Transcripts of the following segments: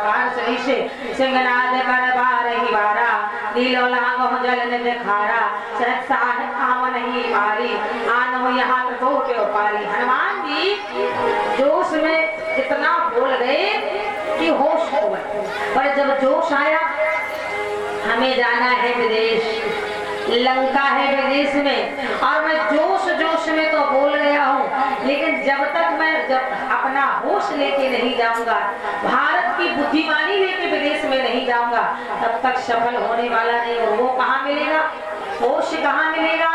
सही से सिंहनाद कर बारही बारा नीलो लांग हो जल ने दिखारा सहसा है आम नहीं मारी आन हो यहाँ तो के उपारी। हनुमान जी जोश में इतना बोल गए कि होश हो गए। पर जब जोश आया, हमें जाना है विदेश, लंका है विदेश में, और मैं जोश में तो बोल गया हूँ, लेकिन जब तक मैं अपना होश लेके नहीं जाऊंगा, भारत की बुद्धिमानी लेके विदेश में नहीं जाऊंगा, तब तक सफल होने वाला नहीं। और वो कहाँ मिलेगा, होश कहाँ मिलेगा,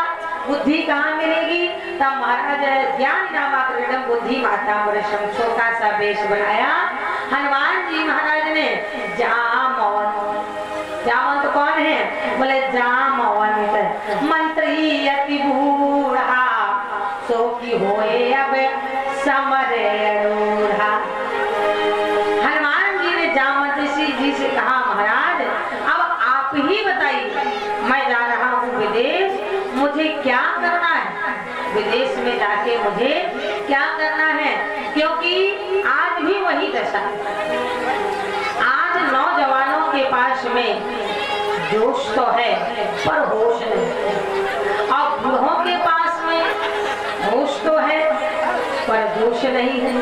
बुद्धि कहाँ मिलेगी। तब महाराज ज्ञान नामाकृतम बुद्धि माता वर्षम छोटा सा वेश बनाया हनुमान जी महाराज ने। जामवंत, जामवंत कौन है, बोले जामवंत मंत्री अति बूढ़ा सो की होए अब समरे रूढ़ा। हनुमान जी ने जामवंत जी से कहा, महाराज अब आप ही बताइए, मैं जा रहा हूँ विदेश, मुझे क्या करना है, विदेश में जाके मुझे क्या करना है। क्योंकि आज भी वही दशा, आज नौजवानों के पास में जोश तो है पर होश नहीं, और बूढ़ों के पास में होश तो है पर जोश नहीं है।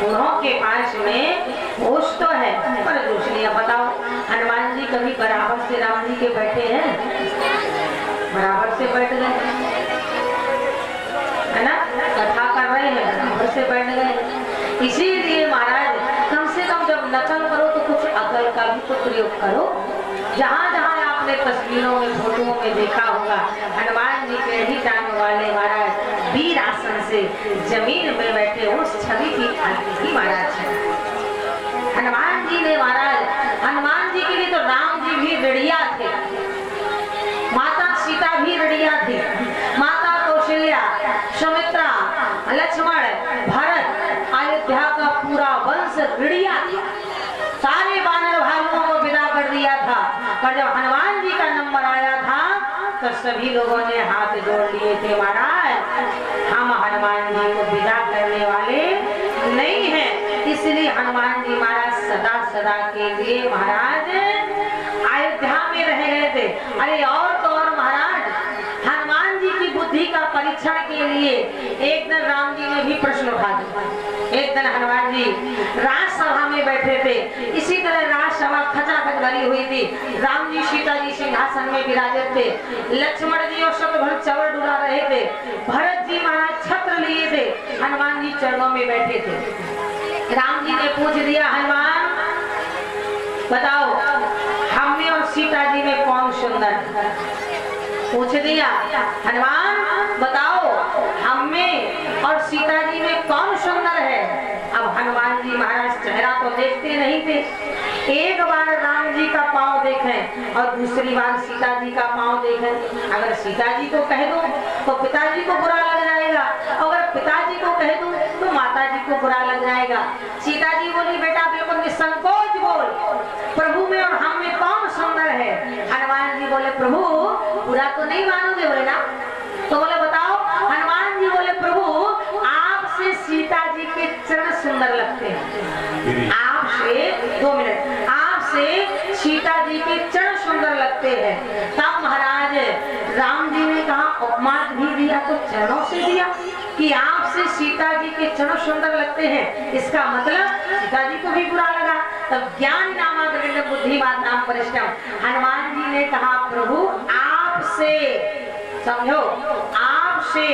बूढ़ों के पास में होश तो है पर जोश नहीं है। बताओ हनुमान जी कभी बराबर से राम जी के बैठे हैं, बराबर से बैठ गए है ना, कथा कर रहे हैं बराबर से बैठ गए। इसीलिए महाराज कम से कम जब नकल करो तो कुछ अकल का भी तो प्रयोग करो। जहाँ जहाँ आपने तस्वीरों में फोटोओं में देखा होगा, हनुमान जी के ही टांग वाले महाराज वीर आसन से जमीन में बैठे उस छवि की ही महाराज है। हनुमान जी ने महाराज, हनुमान जी के लिए तो राम जी भी ऋणिया थे, माता सीता भी ऋणिया थी, माता कौशल्या, सुमित्रा, लक्ष्मण, भरत, अयोध्या का पूरा वंश ऋणिया था। सारे वानर भाइयों को विदा कर दिया था, पर जब हनुमान जी का नंबर आया था तो सभी लोगों ने हाथ जोड़ लिए थे, महाराज हम हनुमान जी को विदा करने वाले नहीं हैं। इसलिए हनुमान जी महाराज सदा सदा के लिए महाराज अयोध्या में रह गए थे। अरे और तो और महाराज हनुमान जी की बुद्धि का परीक्षण के लिए एक दिन राम जी ने भी प्रश्न उठा दिया। एक दिन हनुमान जी राजसभा में बैठे थे, इसी तरह राजसभा खचाखच भरी हुई थी। राम जी सीता जी सिंहासन में विराजित थे, लक्ष्मण जी और शत्रुघ्न चवर डुला रहे थे, भरत जी महाराज छत्र लिए थे, हनुमान जी चरणों में बैठे थे। राम जी ने पूछ दिया, हनुमान बताओ हम में और सीता जी में कौन सुंदर है। पूछ दिया, हनुमान बताओ हम में और सीता जी में कौन सुंदर है। अब हनुमान जी महाराज चेहरा तो देखते नहीं थे, एक बार राम जी का पांव देखें और दूसरी बार सीता जी का पांव देखें। अगर सीता जी को कह दूं तो पिताजी को बुरा लग जाएगा, अगर पिताजी को कह दूं तो माता जी को बुरा लग जाएगा। सीता जी बोली, बेटा बिल्कुल निसंकोच बोल, प्रभु में और हम में कौन सुंदर है। हनुमान जी बोले, प्रभु बुरा तो नहीं मानोगे, बोले ना। तो बोले बताओ। हनुमान जी बोले, प्रभु आपसे सीता जी के चरण सुंदर लगते हैं, आपसे 2 मिनट, आपसे सीता जी के चरण सुंदर लगते हैं। तब महाराज राम जी ने कहा, उपमा भी दिया तो चरणों से दिया कि आपसे सीता जी के चरण सुंदर लगते हैं, इसका मतलब सीता जी को भी बुरा लगा। तब ज्ञान नामाकृत बुद्धिमान नाम परिश्रम, हनुमान जी ने कहा, प्रभु आपसे, समझो, आपसे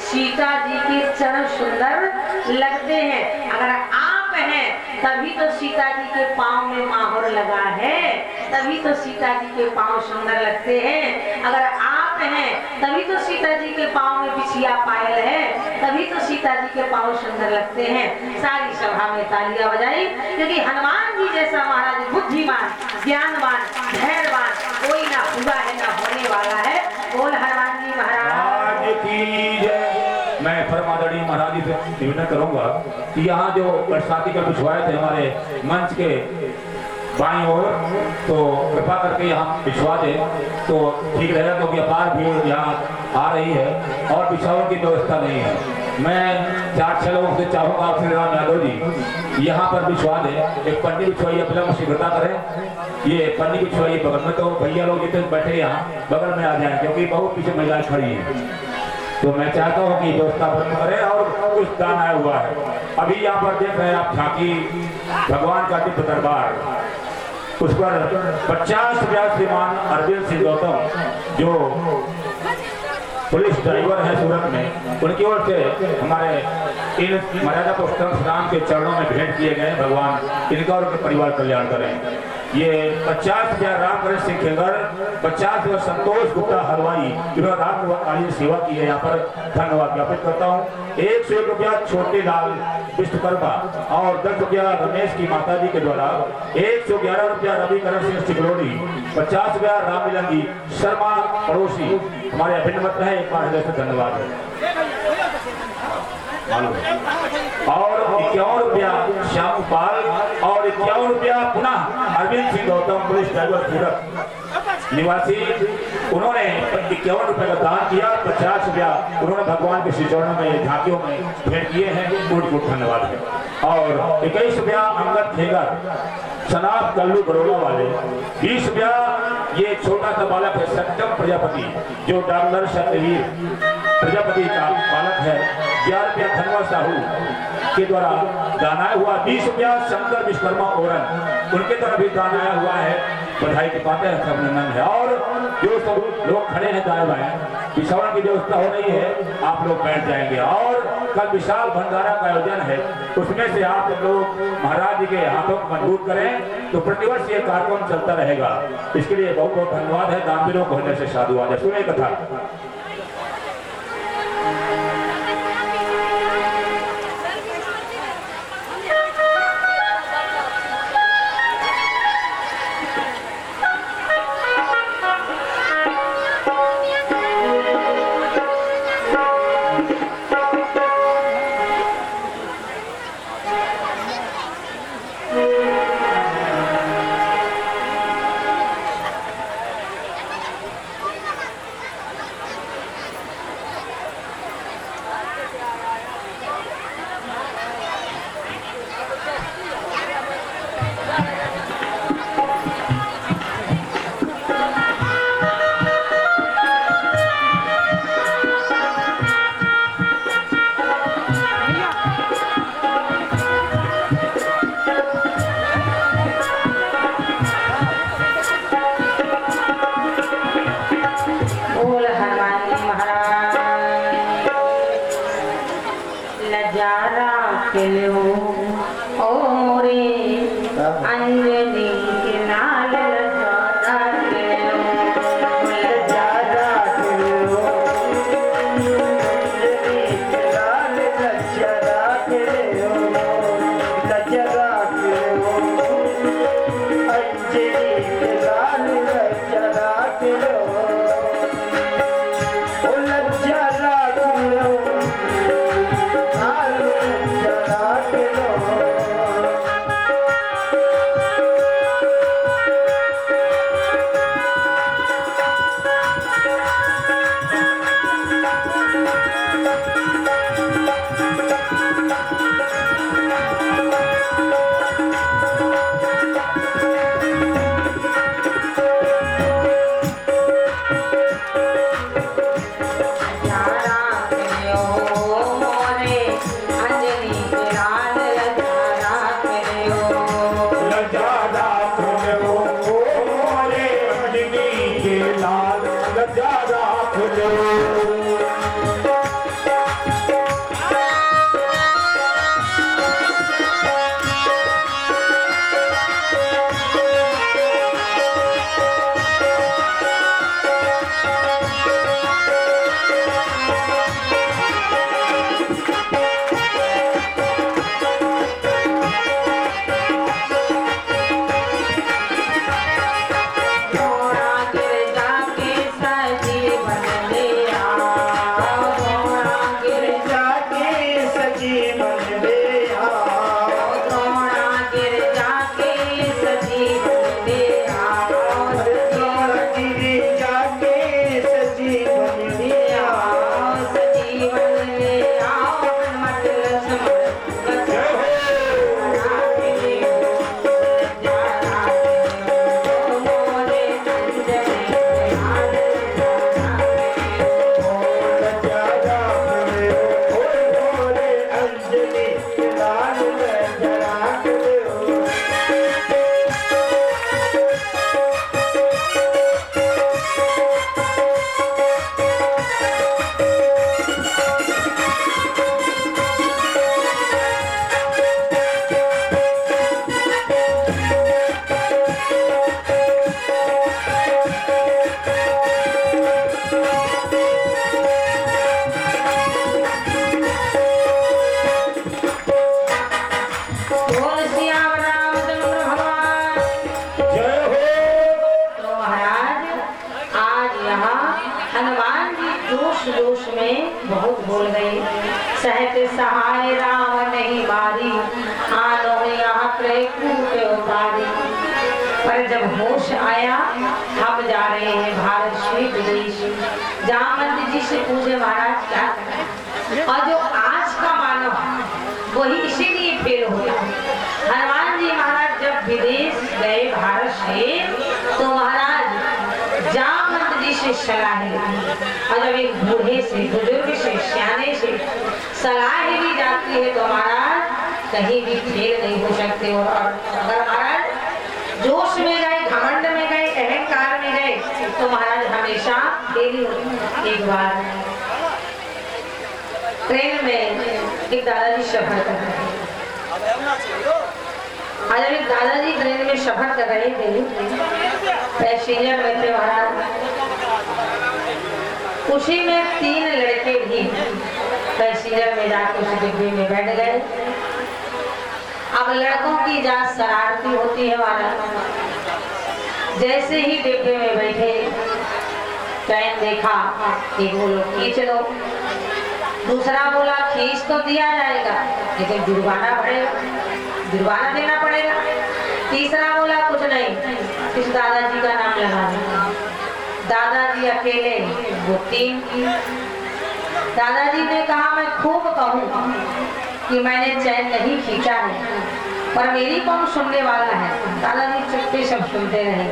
सीता जी के चरण सुंदर लगते हैं। अगर आप हैं तभी तो सीता जी के पांव में माहौर लगा है, तभी तो सीता जी के पांव सुंदर लगते हैं। अगर आप हैं तभी तो सीता जी के पांव में बिछिया पायल है, तभी तो सीता जी के पांव सुंदर लगते हैं। सारी सभा में तालियां बजाई, क्योंकि हनुमान जी जैसा महाराज बुद्धिमान, ज्ञानवान, धैर्यवान कोई ना हुआ है ना होने वाला है। बोल हनुमान जी महाराज की जय। मैं परमादरणीय महाराज जी से निवेदन करूंगा कि यहाँ जो बरसाती कर बिछवाए थे हमारे मंच के बाईं ओर, तो कृपा करके यहाँ बिछवा दे तो ठीक रहेगा, क्योंकि अपार भीड़ यहाँ आ रही है और बिछाओं की व्यवस्था नहीं है। मैं 4-6 लोगों से चाहूंगा आप श्री राम यादव जी यहाँ पर विश्वास है, एक पन्नी बिछवाइए, अपना शीघ्रता करें। ये पन्नी बिछवाइए बगल में, तो भैया लोग जितने बैठे यहाँ बगल में आ जाए, क्योंकि बहुत पीछे महिलाएं खड़ी हैं। तो मैं चाहता हूँ कि व्यवस्था बंद करें और कुछ दान आया हुआ है। अभी यहाँ पर देख रहे हैं आप झांकी भगवान का दिव्य दरबार, उस पर 50 रुपया श्रीमान अरविंद सिंह गौतम जो पुलिस ड्राइवर है सूरत में, उनकी ओर से हमारे इन मर्यादा पुरुषोत्तम राम के चरणों में भेंट किए गए। भगवान इनका और परिवार कल्याण करें। ये 50 रुपया रामकरण सिंह खेंगर, 50 रुपया संतोष गुप्ता हलवाई, जिन्होंने रात वाली सेवा की है, यहाँ पर धन्यवाद ज्ञापित करता हूँ। 101 रुपया छोटे लाल विश्वकर्मा और 10 रुपया रमेश की माता जी के द्वारा, 111 रुपया रविकरण सिंह सिकलोड़ी, 50 रुपया राम मिलन जी शर्मा पड़ोसी हमारे अभिन्न मत है, एक बार हृदय से धन्यवाद और 51 रुपया श्याम पाल और 51 रुपया पुनः अरविंद सिंह गौतम पुलिस ड्राइवर सूरत निवासी, उन्होंने 51 रुपये का दान किया। 50 रुपया उन्होंने भगवान के श्री चरणों में झांकियों में भेंट किए हैं, कोट धन्यवाद है। और 21 रुपया अंगद खेगर सनाब कल्लू बड़ौदा वाले, 20 रुपया ये छोटा सा बालक है सत्यम प्रजापति जो डॉक्टर सत्यवीर प्रजापति का बालक है, 11 रुपया धनवा साहू के द्वारा दान आया हुआ, 20 रुपया शंकर विश्वकर्मा ओरन उनके द्वारा भी दान आया हुआ है, बधाई के पाते हैं, अभिनंदन है। और जो सब लोग खड़े हैं दाएं बाएं, विश्राम की व्यवस्था हो रही है, आप लोग बैठ जाएंगे। और कल विशाल भंडारा का आयोजन है, उसमें से आप लोग महाराज जी के हाथों को मजबूत करें तो प्रतिवर्ष ये कार्यक्रम चलता रहेगा। इसके लिए बहुत बहुत धन्यवाद है। दानवीरों को होने से साधुवाद है। सुनिए कथा। बोल गई, सहते सहाय राम नहीं मारी, आनो यहाँ त्रैकूट उतारी। पर जब होश आया, हम जा रहे हैं भारत से विदेश। जामवंत जी से पूछे महाराज क्या करें, और जो आज का मानव वही इसीलिए फेल हो गया। हनुमान जी महाराज जब विदेश गए भारत से, तो महाराज जामवंत जी से सलाह ली, और जब एक बूढ़े से, बुजुर्ग से, सियाने से सलाह ली जाती है तो महाराज कहीं भी फेल नहीं हो सकते। और अगर महाराज जोश में गए, घमंड में गए, अहंकार में गए, तो महाराज हमेशा फेल ही होते। एक बार ट्रेन में एक दादाजी सफर कर रहे थे। आज एक दादाजी ट्रेन में सफर कर रहे थे, पैसेंजर में थे महाराज। उसी में 3 लड़के भी पैसेंजर में जाकर उस डिब्बे में बैठ गए। अब लड़कों की जात शरारती होती है महाराज। जैसे ही डिब्बे में बैठे, ट्रेन देखा, एक बोलो खींच लो, दूसरा बोला खींच तो दिया जाएगा लेकिन जुर्माना पड़ेगा, जुर्माना देना पड़ेगा। तीसरा बोला कुछ नहीं, इस दादाजी का नाम लगा देना। दादाजी अकेले, वो 3। दादाजी ने कहा मैं खूब कहूँ कि मैंने चैन नहीं खींचा है, पर मेरी कौन सुनने वाला है। दादाजी चुप्पे सब सुनते रहे।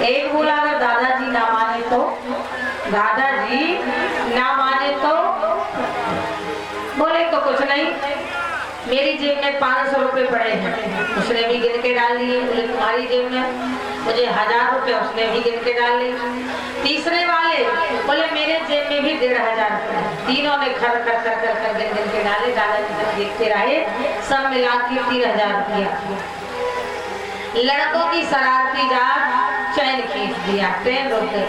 एक बोला अगर दादाजी ना माने तो, दादाजी ना माने तो, बोले तो कुछ नहीं, मेरी जेब में 500 रुपए पड़े हैं, उसने भी गिन के डाल दिए। बोले तुम्हारी जेब में, मुझे 1000 रुपए, उसने भी गिन के डाल ली। तीसरे वाले बोले मेरे जेब में भी 1500 रुपए। तीनों ने खर खर कर कर कर गिन के डाले। दादाजी तक देखते रहे, सब मिला के 3000 रुपया। लड़कों की शरारती जात चैन खींच दिया, ट्रेन रुक गई।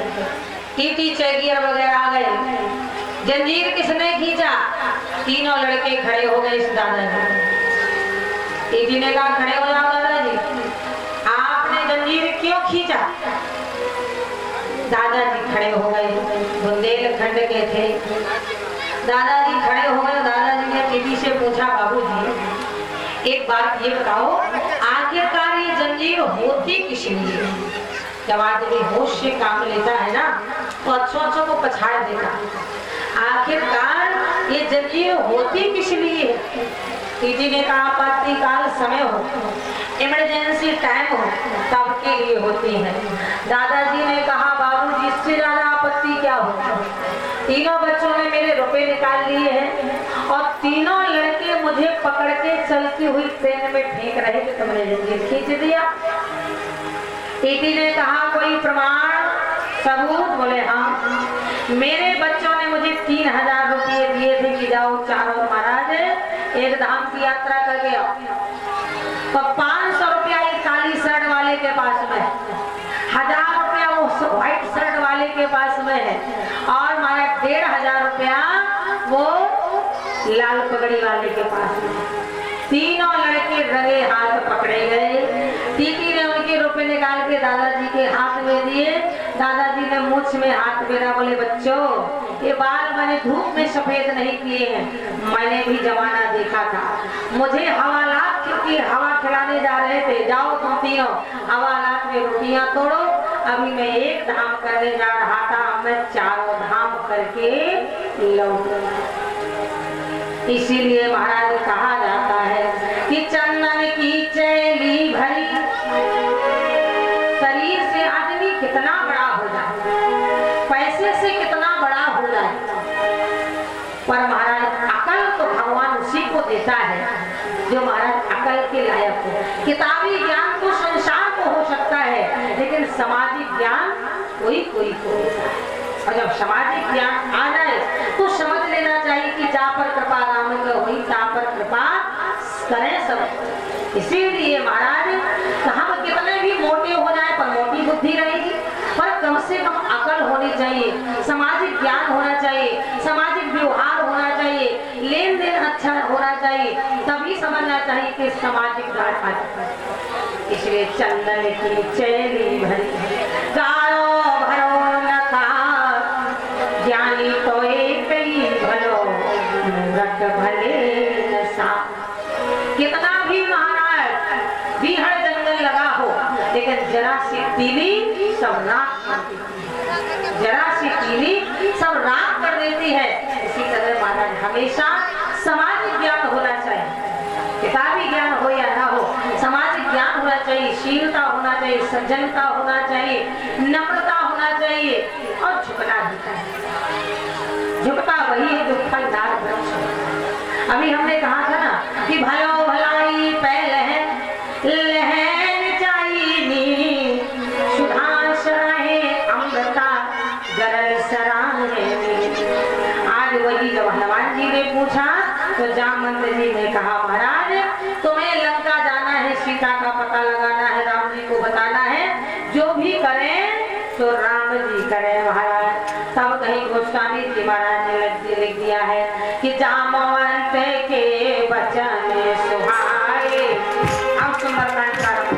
टीटी चेगियर वगैरह आ गए। जंजीर किसने खींचा? तीनों लड़के खड़े हो गए इस दादाजी। टीटी ने कहा खड़े हो जाओ दादाजी, आपने जंजीर क्यों खींचा? दादाजी खड़े हो गए, बुंदेलखंड के थे। दादाजी खड़े हो गए। दादाजी ने टीटी से पूछा बाबूजी एक बात ये बताओ, आखिरकार ये जंजीर होती किस लिए? जब आदमी होश से काम लेता है ना तो अच्छों को पछाड़ देता। आखिरकार ये जंजीर होती किस लिए? टीटी ने कहा आपातकाल समय हो, इमरजेंसी टाइम हो, तब के लिए होती है। दादाजी ने कहा बाबूजी इससे ज्यादा आपत्ति क्या हो? तीनों बच्चों ने मेरे रुपए निकाल लिए हैं और तीनों लड़के मुझे पकड़ के चलती हुई ट्रेन में फेंक रहे थे, तुमने जंजीर खींच दिया। टीटी ने कहा कोई प्रमाण, सबूत? बोले हाँ, मेरे बच्चों ने मुझे 3000 रुपये दिए थे कि जाओ चारों महाराज एक धाम की यात्रा करके आओ। तो 500 रुपया एक काली शर्ट वाले के पास में, 1000 रुपया वो व्हाइट शर्ट वाले के पास में है, और हमारा 1500 रुपया वो लाल पगड़ी वाले के पास में। तीनों लड़के रंगे हाथ पकड़े गए। टीटी ने उनके रुपए निकाल के दादाजी के हाथ में दिए। दादाजी ने मूछ में हाथ फेरा, बोले बच्चों ये बाल मैंने धूप में सफेद नहीं किए हैं, मैंने भी जमाना देखा था। मुझे हवालात क्योंकि हवा खिलाने जा रहे थे, जाओ तुम तीनों हवालात में रोटियां तोड़ो। अभी मैं एक धाम करने जा रहा था, मैं चारों धाम करके लौट। इसीलिए महाराज कहा जाता है कि चंदन की चैली भरी, शरीर से आदमी कितना बड़ा हो जाए, पैसे से कितना बड़ा हो जाए, पर महाराज अकल तो भगवान उसी को देता है जो महाराज अकल के लायक हो। किताबी ज्ञान तो संसार को हो सकता है, लेकिन सामाजिक ज्ञान कोई कोई को होता है। और जब सामाजिक ज्ञान आ जाए तो समझ लेना चाहिए कि जा पर कृपा राम का हुई, ता पर कृपा करें सब। इसीलिए महाराज हम कितने भी मोटे हो जाए पर मोटी बुद्धि रहेगी, पर कम से कम अकल होनी चाहिए, सामाजिक ज्ञान होना चाहिए, सामाजिक व्यवहार होना चाहिए, लेन देन अच्छा होना चाहिए, तभी समझना चाहिए कि सामाजिक गाढ़ा। इसलिए चंदन की चैली भरी, गायो भरो न था, ज्ञानी तो एक ही भलो, लेकिन जरा सी तीली सब राख कर देती, जरा सी तीली सब राख कर देती है। इसी तरह महाराज हमेशा समाज ज्ञान होना चाहिए, किताबी ज्ञान हो या ना हो, सामाजिक ज्ञान होना चाहिए, शीलता होना चाहिए, सज्जनता होना चाहिए, नम्रता होना चाहिए और झुकना भी चाहिए। झुकता वही है जो फलदार वृक्ष है। अभी हमने कहा था ना कि भलो भलाई पहल है लहन चाहिए, सुधा सराहे अमृता गरल सराहे। आज वही जब हनुमान जी ने पूछा तो जामवंत जी ने कहा महाराज तुम्हें लंका जाना है, सीता का पता लगाना है, राम जी को बताना है, जो भी करें तो राम जी करें महाराज। तब कहीं गोस्वामी जी महाराज ने लिख दिया है कि जामवंत के वचन सुहाए। अब सुंदरकांड प्रारंभ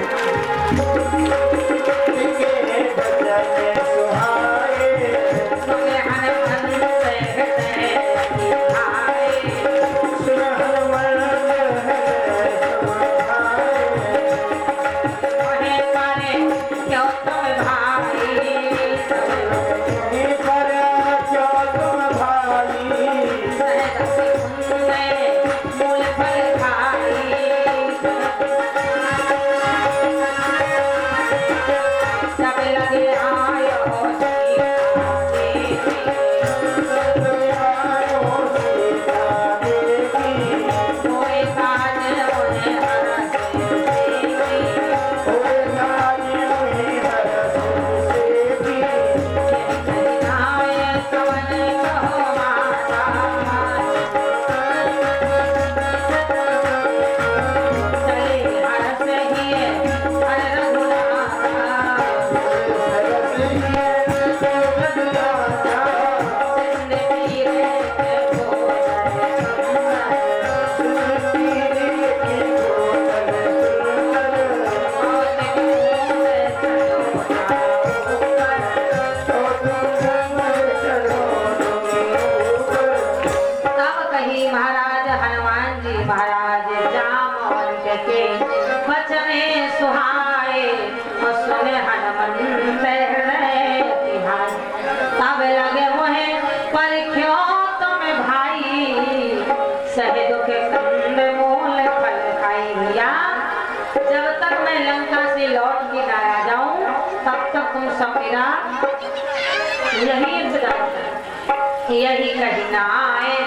यही कहना है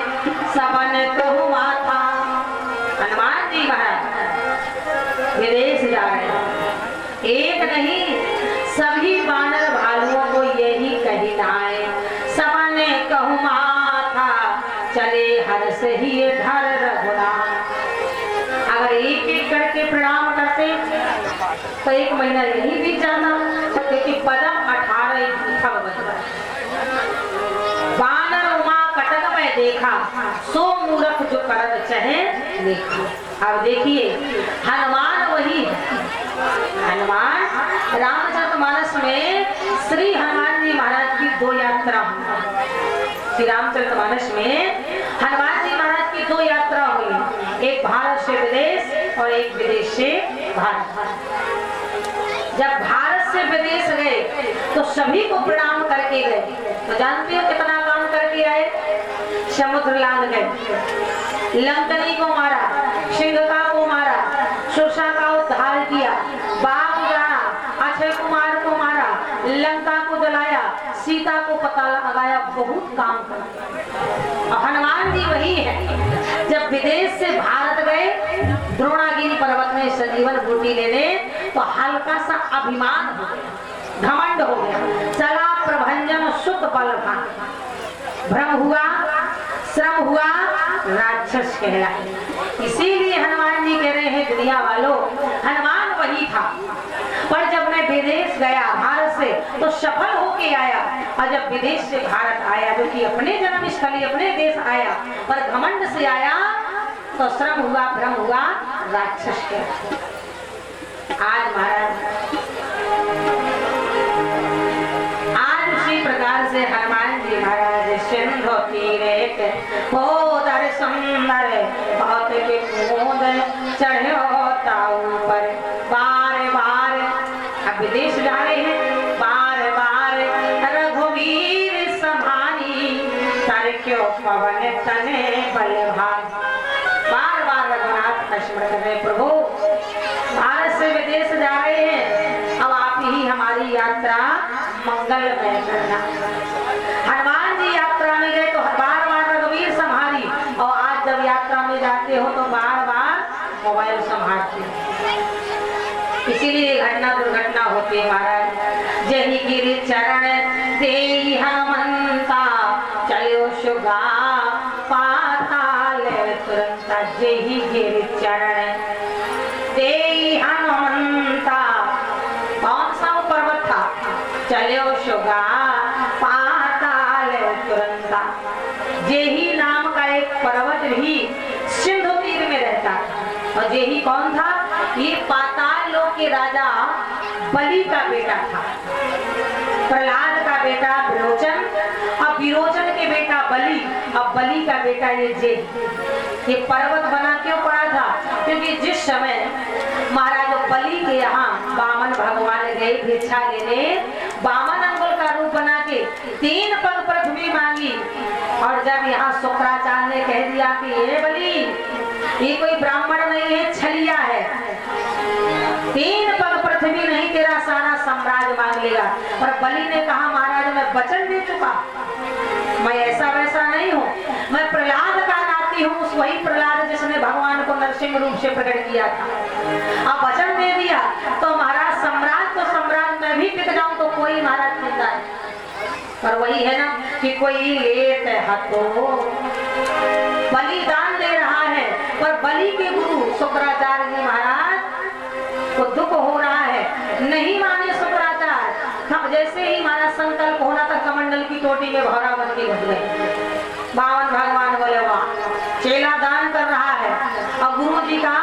सबन कहूँ माथा। हनुमान जी महाराज विदेश जा रहे हैं, एक नहीं सभी वानर भालुओं को यही कहना है सबन कहूँ माथा, चले हर्ष ही धर रघुनाथ। अगर एक एक करके प्रणाम करते तो एक महीना यही बीत जाता, क्योंकि पदम 18 बजता। वानर उमा कटक में देखा सो मूर्ख जो करत चहे देखा। अब देखिए हनुमान वही है, हनुमान रामचरितमानस में श्री हनुमान जी महाराज की 2 यात्रा हुई। श्री रामचरितमानस में हनुमान जी महाराज की 2 यात्रा हुई, एक भारत से विदेश और एक विदेश से भारत। जब भारत से विदेश गए तो सभी को प्रणाम करके गए, तो जानते हो कितना काम करके आए। समुद्र लांघ गए, लंकनी को मारा, सिंघका को मारा, सुरसा का उद्धार किया, बाघ उजाड़ा, अक्षय कुमार को मारा, लंका को जलाया, सीता को पता लगाया, बहुत काम कर। हनुमान जी वही है, जब विदेश से भारत गए द्रोणागिरी पर्वत में संजीवन बूटी लेने, तो हल्का सा अभिमान हो गया, घमंड हो गया, चला प्रभंजन सुख बल था, भ्रम हुआ, श्रम हुआ, राक्षस कहलाए। इसीलिए हनुमान जी कह रहे हैं दुनिया वालों हनुमान वही था, पर जब मैं विदेश गया भारत से तो सफल होके आया, और जब विदेश से भारत आया जो कि अपने जन्म स्थली अपने देश आया, पर घमंड से आया तो श्रम हुआ, भ्रम हुआ, राक्षस कहलाए। आज महाराज उसी प्रकार से हनुमान जी महाराज सिंधु तीरे होदर सुंदर बहुत के कूद चढ़ो ताऊ पर बार बार। अब विदेश जा रहे हैं, बार बार रघुवीर समानी तर क्यों पवन तने बलभान। बार बार रघुनाथ का स्मरण कर रहे, प्रभु भारत से विदेश जा रहे हैं, अब आप ही हमारी यात्रा मंगलमय करना। हनुमान जी यात्रा में गए तो बार बार रघुवीर संहारी, और आज जब यात्रा में जाते हो तो बार बार मोबाइल संभालते, इसीलिए घटना दुर्घटना होती है महाराज। जही गिरि चरण देहि हनुमंता चलो सुगा पाताल तुरंत। जही गिरि चरण देहि हनुमंता, कौन सा वो पर्वत था? चलो सुगा पाताल तुरंता। जेही नाम का एक पर्वत भी सिंधु तीर में रहता था, और जेही कौन था? ये पाताल लोक के राजा बलि का बेटा था। प्रहलाद का बेटा विरोचन, अब विरोचन के बेटा बलि, अब बलि का बेटा ये जेही। ये पर्वत बना क्यों पड़ा था? क्योंकि जिस समय महाराज बलि के यहाँ वामन भगवान गए भिक्षा लेने, वामन अंगुल का रूप बना के 3 पग पृथ्वी मांगी, और जब यहाँ शुक्राचार्य ने कह दिया कि ये बलि ये कोई ब्राह्मण नहीं है, छलिया है, 3 पग पृथ्वी नहीं तेरा सारा साम्राज्य मांग लेगा। पर बलि ने कहा महाराज मैं वचन दे चुका, मैं ऐसा वैसा नहीं हूँ, मैं प्रहलाद का नाती हूँ, उस वही प्रहलाद जिसने भगवान को नरसिंह रूप से प्रकट किया था। अब वचन दे दिया तो महाराज सम्राट तो सम्राट, मैं भी टिक जाऊं तो कोई महाराज चिंता है। पर वही है ना कि कोई लेत हाथों बलिदान दे रहा है, पर बलि के गुरु शुक्राचार्य जी महाराज को दुख हो रहा है, नहीं माने शुक्राचार्य। जैसे ही महाराज संकल्प होना था, कमंडल की टोटी में भौरा बन के घुस गए। बावन भगवान बोले वाह, चेला दान कर रहा है, और गुरु जी का